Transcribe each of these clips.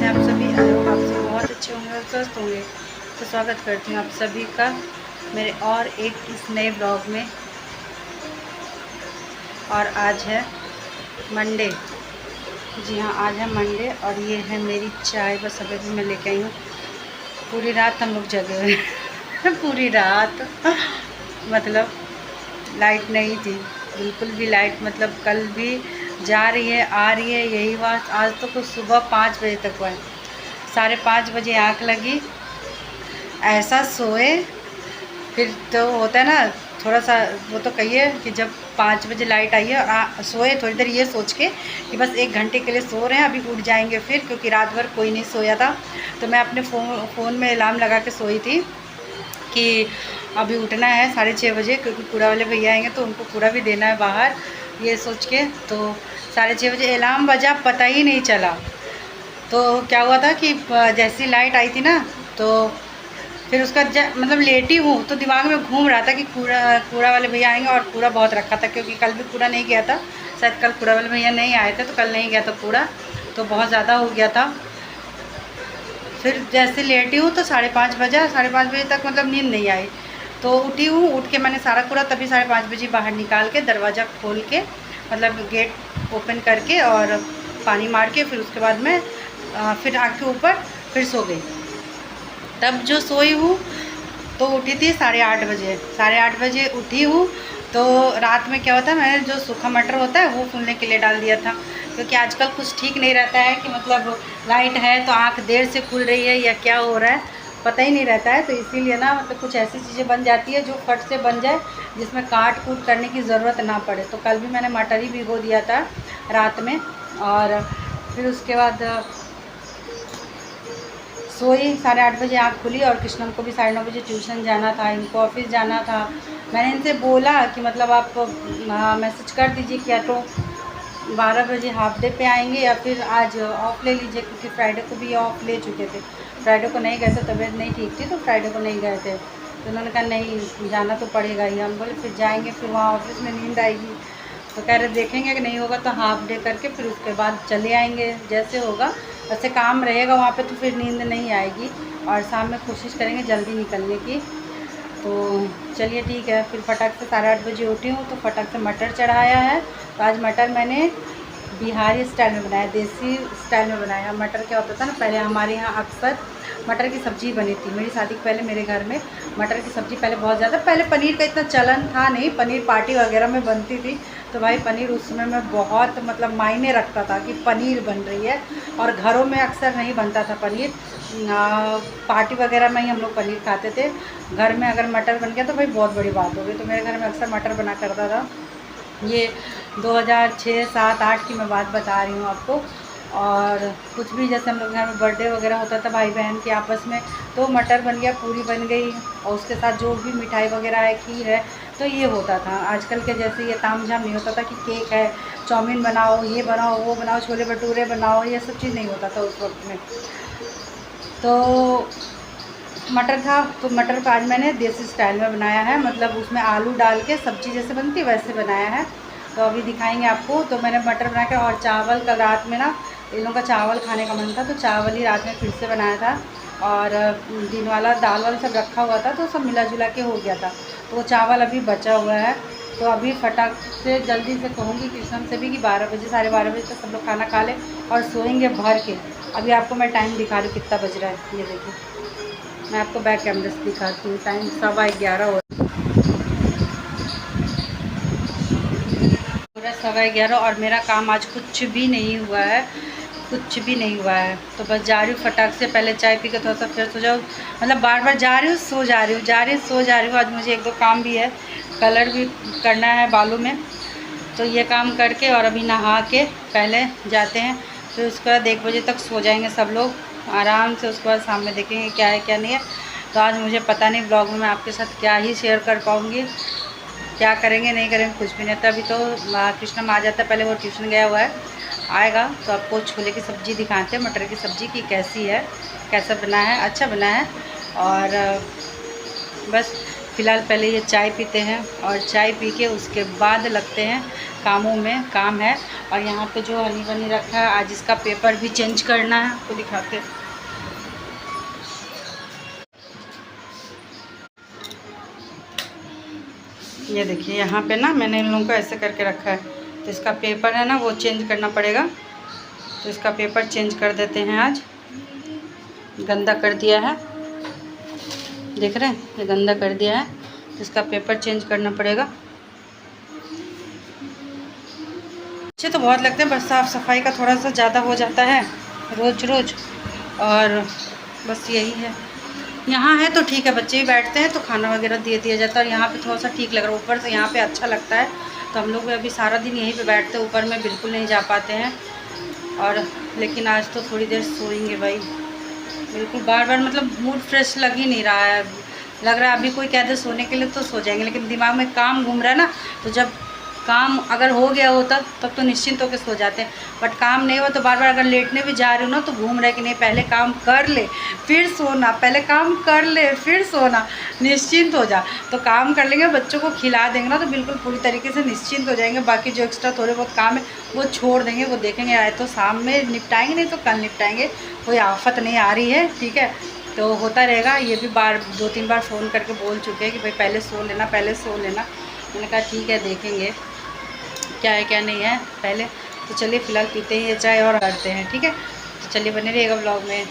हैं आप सभी? आई होप आप सब बहुत अच्छे होंगे और स्वस्थ होंगे। तो स्वागत करती हूँ आप सभी का मेरे और एक इस नए ब्लॉग में। और आज है मंडे। जी हाँ, आज है मंडे और ये है मेरी चाय। बस अभी भी मैं लेके आई हूँ। पूरी रात हम लोग जगे हुए हैं पूरी रात मतलब लाइट नहीं थी बिल्कुल भी। लाइट मतलब कल भी जा रही है आ रही है, यही बात। आज तो कुछ सुबह 5 बजे तक हुआ है। 5:30 बजे आँख लगी, ऐसा सोए। फिर तो होता है ना थोड़ा सा, वो तो कहिए कि जब 5 बजे लाइट आई है और सोए थोड़ी देर ये सोच के कि बस 1 घंटे के लिए सो रहे हैं, अभी उठ जाएंगे फिर, क्योंकि रात भर कोई नहीं सोया था। तो मैं अपने फ़ोन में अलार्म लगा के सोई थी कि अभी उठना है 6:30 बजे, क्योंकि कूड़ा वाले भैया आएंगे तो उनको कूड़ा भी देना है बाहर, ये सोच के। तो 6:30 बजे अलार्म बजा, पता ही नहीं चला। तो क्या हुआ था कि जैसी लाइट आई थी ना, तो फिर उसका मतलब लेटी हूँ तो दिमाग में घूम रहा था कि कूड़ा वाले भैया आएंगे, और कूड़ा बहुत रखा था क्योंकि कल भी कूड़ा नहीं गया था। शायद कल कूड़ा वाले भैया नहीं आए थे तो कल नहीं गया था कूड़ा, तो बहुत ज़्यादा हो गया था। फिर जैसे लेटी हूँ तो 5:30 बजा। 5:30 बजे तक मतलब नींद नहीं आई, तो उठी हूँ। उठ के मैंने सारा कूड़ा तभी 5:30 बजे बाहर निकाल के, दरवाज़ा खोल के, मतलब गेट ओपन करके और पानी मार के, फिर उसके बाद में फिर आँख के ऊपर फिर सो गई। तब जो सोई हूँ तो उठी थी 8:30 बजे। 8:30 बजे उठी हूँ तो रात में क्या होता है, मैंने जो सूखा मटर होता है वो फूलने के लिए डाल दिया था, क्योंकि आजकल कुछ ठीक नहीं रहता है कि मतलब लाइट है तो आँख देर से खुल रही है या क्या हो रहा है, पता ही नहीं रहता है। तो इसीलिए ना मतलब कुछ ऐसी चीज़ें बन जाती है जो फट से बन जाए, जिसमें काट कूट करने की ज़रूरत ना पड़े। तो कल भी मैंने मटर ही भिगो दिया था रात में, और फिर उसके बाद सोई। 8:30 बजे आँख खुली, और कृष्णम को भी 9:30 बजे ट्यूशन जाना था, इनको ऑफिस जाना था। मैंने इनसे बोला कि मतलब आप मैसेज कर दीजिए कि या तो 12 बजे हाफ डे पे आएंगे या फिर आज ऑफ ले लीजिए, क्योंकि फ्राइडे को भी ऑफ ले चुके थे। फ्राइडे को नहीं गए थे, तबीयत नहीं ठीक थी तो फ्राइडे को नहीं गए थे। तो उन्होंने कहा नहीं जाना तो पड़ेगा ही। हम बोले फिर जाएंगे, फिर वहाँ ऑफिस में नींद आएगी। तो कह रहे देखेंगे कि नहीं होगा तो हाफ डे करके फिर उसके बाद चले आएंगे, जैसे होगा। वैसे काम रहेगा वहाँ पे तो फिर नींद नहीं आएगी, और शाम में कोशिश करेंगे जल्दी निकलने की। तो चलिए ठीक है। फिर फटाक से 8:30 बजे उठी हूँ तो फटाक से मटर चढ़ाया है। तो आज मटर मैंने बिहारी स्टाइल में बनाया, देसी स्टाइल में बनाया। मटर क्या होता था ना, पहले हमारे यहाँ अक्सर मटर की सब्ज़ी बनी थी। मेरी शादी के पहले मेरे घर में मटर की सब्ज़ी पहले बहुत ज़्यादा, पहले पनीर का इतना चलन था नहीं, पनीर पार्टी वगैरह में बनती थी। तो भाई पनीर उस समय में बहुत मतलब मायने रखता था कि पनीर बन रही है, और घरों में अक्सर नहीं बनता था पनीर। पार्टी वगैरह में ही हम लोग पनीर खाते थे। घर में अगर मटर बन गया तो भाई बहुत बड़ी बात हो गई। तो मेरे घर में अक्सर मटर बना करता था। ये 2006, 7, 8 की मैं बात बता रही हूँ आपको। और कुछ भी जैसे हम लोग घर में बर्थडे वगैरह होता था भाई बहन के आपस में, तो मटर बन गया, पूरी बन गई, और उसके साथ जो भी मिठाई वगैरह है, खीर है, तो ये होता था। आजकल के जैसे ये तामझाम नहीं होता था कि केक है, चाउमीन बनाओ, ये बनाओ, वो बनाओ, छोले भटूरे बनाओ, ये सब चीज़ नहीं होता था उस वक्त में। तो मटर था, तो मटर को आज मैंने देसी स्टाइल में बनाया है, मतलब उसमें आलू डाल के सब्ज़ी जैसे बनती है वैसे बनाया है। तो अभी दिखाएंगे आपको। तो मैंने मटर बना के, और चावल कल रात में ना इन लोगों का चावल खाने का मन था, तो चावल ही रात में फिर से बनाया था। और दिन वाला दाल वाल सब रखा हुआ था, तो सब मिला जुला के हो गया था। तो वो चावल अभी बचा हुआ है। तो अभी फटाक से जल्दी से कहूँगी कृष्ण से भी कि 12 बजे 12:30 बजे तक सब लोग खाना खा लें और सोएंगे भर के। अभी आपको मैं टाइम दिखा रही हूँ कितना बज रहा है, ये देखिए। मैं आपको बैक कैमरे से दिखाती हूँ। टाइम 11:15 हो पूरा 11:15, और मेरा काम आज कुछ भी नहीं हुआ है, कुछ भी नहीं हुआ है। तो बस जा रही हूँ फटाक से, पहले चाय पी के थोड़ा सा फ्रेश हो जाऊँ। मतलब बार बार जा रही हूँ, सो जा रही हूँ, जा रही हूँ, सो जा रही हूँ। आज मुझे 1-2 काम भी है, कलर भी करना है बालों में, तो ये काम करके और अभी नहा के पहले जाते हैं। फिर उसके बाद 1 बजे तक सो जाएंगे सब लोग आराम से। उसके बाद सामने देखेंगे क्या है क्या नहीं है। तो आज मुझे पता नहीं ब्लॉग में मैं आपके साथ क्या ही शेयर कर पाऊँगी, क्या करेंगे नहीं करेंगे कुछ भी नहीं। तो अभी तो कृष्णम आ जाता है, पहले वो ट्यूशन गया हुआ है, आएगा तो आपको छोले की सब्ज़ी दिखाते हैं, मटर की सब्ज़ी की कैसी है, कैसा बना है, अच्छा बना है। और बस फ़िलहाल पहले ये चाय पीते हैं और चाय पी के उसके बाद लगते हैं कामों में। काम है। और यहाँ पे जो हनी बनी रखा है, आज इसका पेपर भी चेंज करना है, आपको दिखाते हैं। ये देखिए यहाँ पे ना मैंने इन लोगों को ऐसे करके रखा है, तो इसका पेपर है ना वो चेंज करना पड़ेगा। तो इसका पेपर चेंज कर देते हैं। आज गंदा कर दिया है, देख रहे हैं, ये गंदा कर दिया है, तो इसका पेपर चेंज करना पड़ेगा। अच्छे तो बहुत लगते हैं, बस साफ़ सफाई का थोड़ा सा ज़्यादा हो जाता है रोज़ रोज़, और बस यही है। यहाँ है तो ठीक है, बच्चे भी बैठते हैं तो खाना वगैरह दे दिया जाता है, और यहाँ पे थोड़ा सा ठीक लग रहा है। ऊपर से यहाँ पे अच्छा लगता है, तो हम लोग भी अभी सारा दिन यहीं पे बैठते हैं, ऊपर में बिल्कुल नहीं जा पाते हैं। और लेकिन आज तो थोड़ी देर सोएंगे भाई, बिल्कुल बार बार मतलब मूड फ्रेश लग ही नहीं रहा है। लग रहा है अभी कोई कह दे सोने के लिए तो सो जाएंगे, लेकिन दिमाग में काम घूम रहा है ना, तो जब काम अगर हो गया होता तब तो निश्चिंत होकर सो जाते हैं, बट काम नहीं हुआ तो बार बार अगर लेटने भी जा रहे हो ना तो घूम रहे कि नहीं पहले काम कर ले फिर सोना, पहले काम कर ले फिर सोना, निश्चिंत हो जा। तो काम कर लेंगे, बच्चों को खिला देंगे ना तो बिल्कुल पूरी तरीके से निश्चिंत हो जाएंगे। बाकी जो एक्स्ट्रा थोड़े बहुत काम है वो छोड़ देंगे, वो देखेंगे आए तो शाम में निपटाएंगे, नहीं तो कल निपटाएंगे, कोई आफत नहीं आ रही है, ठीक है। तो होता रहेगा। ये भी 2-3 बार फ़ोन करके बोल चुके हैं कि भाई पहले सो लेना, पहले सो लेना। मैंने कहा ठीक है, देखेंगे क्या है क्या नहीं है पहले। तो चलिए फ़िलहाल पीते हैं चाय और करते हैं, ठीक है। तो चलिए बने रहिएगा ब्लॉग में।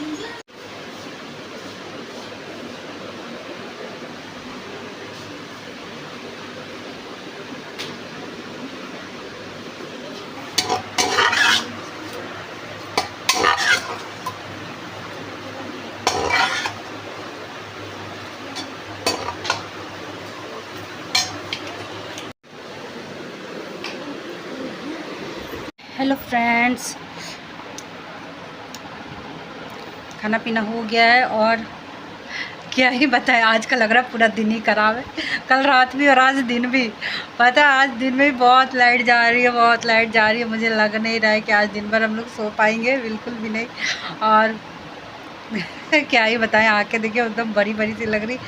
हेलो फ्रेंड्स, खाना पीना हो गया है, और क्या ही बताएं, आज का लग रहा है पूरा दिन ही खराब है। कल रात भी और आज दिन भी, पता है आज दिन में भी बहुत लाइट जा रही है, बहुत लाइट जा रही है। मुझे लग नहीं रहा है कि आज दिन भर हम लोग सो पाएंगे, बिल्कुल भी नहीं। और क्या ही बताएं, आंखें देखिए एकदम बड़ी बड़ी सी लग रही,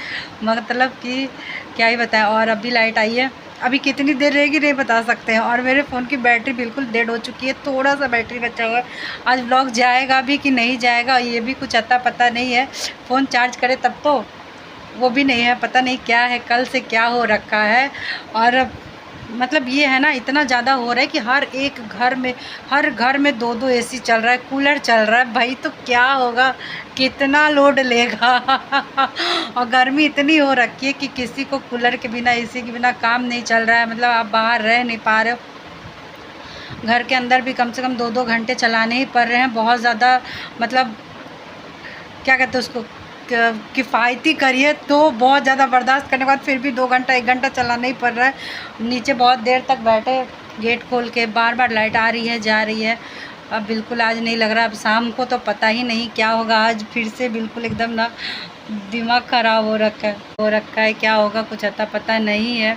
मतलब कि क्या ही बताएं। और अभी लाइट आई है, अभी कितनी देर रहेगी नहीं बता सकते हैं। और मेरे फ़ोन की बैटरी बिल्कुल डेड हो चुकी है, थोड़ा सा बैटरी बचा हुआ है। आज व्लॉग जाएगा भी कि नहीं जाएगा ये भी कुछ अता पता नहीं है। फ़ोन चार्ज करे तब तो वो भी नहीं है, पता नहीं क्या है, कल से क्या हो रखा है। और मतलब ये है ना, इतना ज़्यादा हो रहा है कि हर घर में 2-2 एसी चल रहा है, कूलर चल रहा है भाई, तो क्या होगा, कितना लोड लेगा। और गर्मी इतनी हो रखी है कि किसी को कूलर के बिना, एसी के बिना काम नहीं चल रहा है। मतलब आप बाहर रह नहीं पा रहे हो, घर के अंदर भी कम से कम 2-2 घंटे चलाने ही पड़ रहे हैं। बहुत ज़्यादा मतलब क्या कहते हैं उसको, किफ़ायती करिए तो बहुत ज़्यादा बर्दाश्त करने के बाद फिर भी 2 घंटा 1 घंटा चलाना ही पड़ रहा है। नीचे बहुत देर तक बैठे गेट खोल के, बार बार लाइट आ रही है जा रही है। अब बिल्कुल आज नहीं लग रहा, अब शाम को तो पता ही नहीं क्या होगा। आज फिर से बिल्कुल एकदम ना दिमाग ख़राब हो रखा है, क्या होगा कुछ अता पता नहीं है।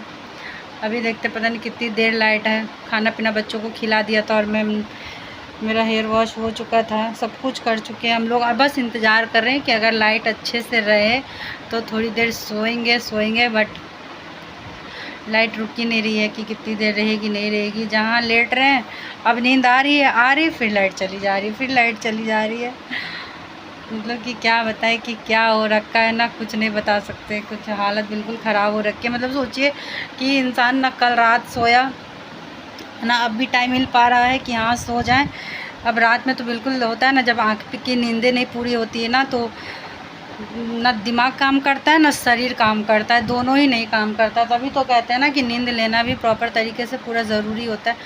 अभी देखते पता नहीं कितनी देर लाइट है। खाना पीना बच्चों को खिला दिया था, और मेरा हेयर वॉश हो चुका था, सब कुछ कर चुके हैं हम लोग। अब बस इंतज़ार कर रहे हैं कि अगर लाइट अच्छे से रहे तो थोड़ी देर सोएंगे, बट लाइट रुक ही नहीं रही है कि कितनी देर रहेगी नहीं रहेगी। जहाँ लेट रहे हैं अब नींद आ रही है, फिर लाइट चली जा रही है, फिर लाइट चली जा रही है। मतलब कि क्या बताएं कि क्या हो रखा है ना, कुछ नहीं बता सकते। कुछ हालत बिल्कुल ख़राब हो रखी है। मतलब सोचिए कि इंसान ना कल रात सोया ना, अब भी टाइम मिल पा रहा है कि हाँ सो जाएं। अब रात में तो बिल्कुल होता है ना, जब आँख की नींदें नहीं पूरी होती है ना, तो ना दिमाग काम करता है ना शरीर काम करता है, दोनों ही नहीं काम करता। तभी तो कहते हैं ना कि नींद लेना भी प्रॉपर तरीके से पूरा ज़रूरी होता है,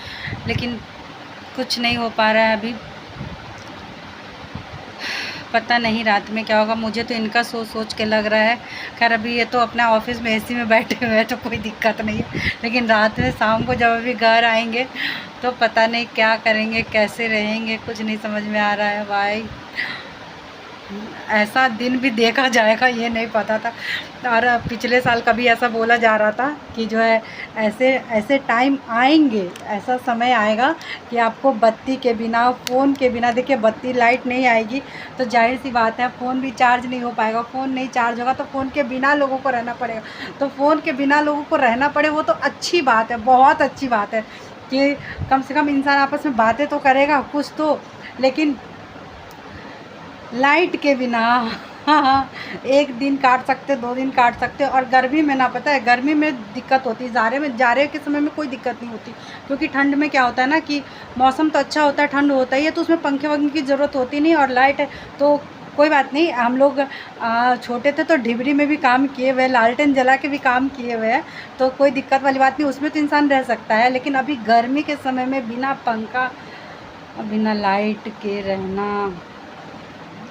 लेकिन कुछ नहीं हो पा रहा है अभी। पता नहीं रात में क्या होगा। मुझे तो इनका सोच के लग रहा है, खैर अभी ये तो अपना ऑफिस में एसी में बैठे हुए हैं तो कोई दिक्कत नहीं है, लेकिन रात में शाम को जब अभी घर आएंगे तो पता नहीं क्या करेंगे, कैसे रहेंगे, कुछ नहीं समझ में आ रहा है भाई। ऐसा दिन भी देखा जाएगा ये नहीं पता था। और पिछले साल कभी ऐसा बोला जा रहा था कि जो है ऐसे ऐसे टाइम आएंगे, ऐसा समय आएगा कि आपको बत्ती के बिना, फ़ोन के बिना, देखिए बत्ती लाइट नहीं आएगी तो जाहिर सी बात है फ़ोन भी चार्ज नहीं हो पाएगा। फ़ोन नहीं चार्ज होगा तो फ़ोन के बिना लोगों को रहना पड़ेगा। तो फ़ोन के बिना लोगों को रहना पड़े वो तो अच्छी बात है, बहुत अच्छी बात है कि कम से कम इंसान आपस में बातें तो करेगा कुछ तो। लेकिन लाइट के बिना हाँ, एक दिन काट सकते, 2 दिन काट सकते। और गर्मी में ना, पता है गर्मी में दिक्कत होती है, जाड़े के समय में कोई दिक्कत नहीं होती, क्योंकि ठंड में क्या होता है ना कि मौसम तो अच्छा होता है, ठंड होता ही है, तो उसमें पंखे वंखे की ज़रूरत होती नहीं। और लाइट है तो कोई बात नहीं। हम लोग छोटे थे तो डिबरी में भी काम किए हुए, लालटेन जला के भी काम किए हुए हैं, तो कोई दिक्कत वाली बात नहीं, उसमें तो इंसान रह सकता है। लेकिन अभी गर्मी के समय में बिना पंखा, बिना लाइट के रहना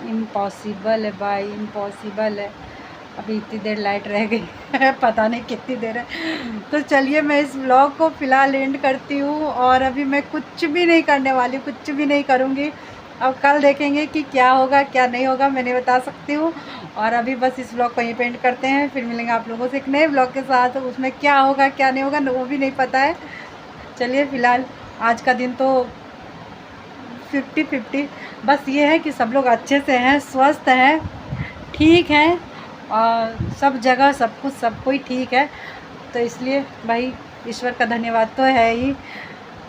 इम्पॉसिबल है भाई, इम्पॉसिबल है। अभी इतनी देर लाइट रह गई है पता नहीं कितनी देर है। तो चलिए मैं इस व्लॉग को फ़िलहाल एंड करती हूँ, और अभी मैं कुछ भी नहीं करने वाली, कुछ भी नहीं करूँगी। अब कल देखेंगे कि क्या होगा क्या नहीं होगा, मैं नहीं बता सकती हूँ। और अभी बस इस व्लॉग को यहीं पे एंड करते हैं, फिर मिलेंगे आप लोगों से एक नए व्लॉग के साथ। उसमें क्या होगा क्या नहीं होगा वो भी नहीं पता है। चलिए फ़िलहाल आज का दिन तो 50-50। बस ये है कि सब लोग अच्छे से हैं, स्वस्थ हैं, ठीक हैं, और सब जगह सब कुछ सब कोई ठीक है। तो इसलिए भाई ईश्वर का धन्यवाद तो है ही।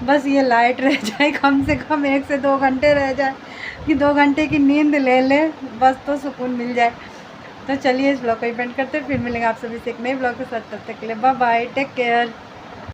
बस ये लाइट रह जाए, कम से कम 1 से 2 घंटे रह जाए, कि 2 घंटे की नींद ले ले बस, तो सुकून मिल जाए। तो चलिए इस ब्लॉग को इवेंट करते हैं, फिर मिलेंगे आप सभी से एक नए ब्लॉग के साथ। तब तक के लिए बाय बाय, टेक केयर।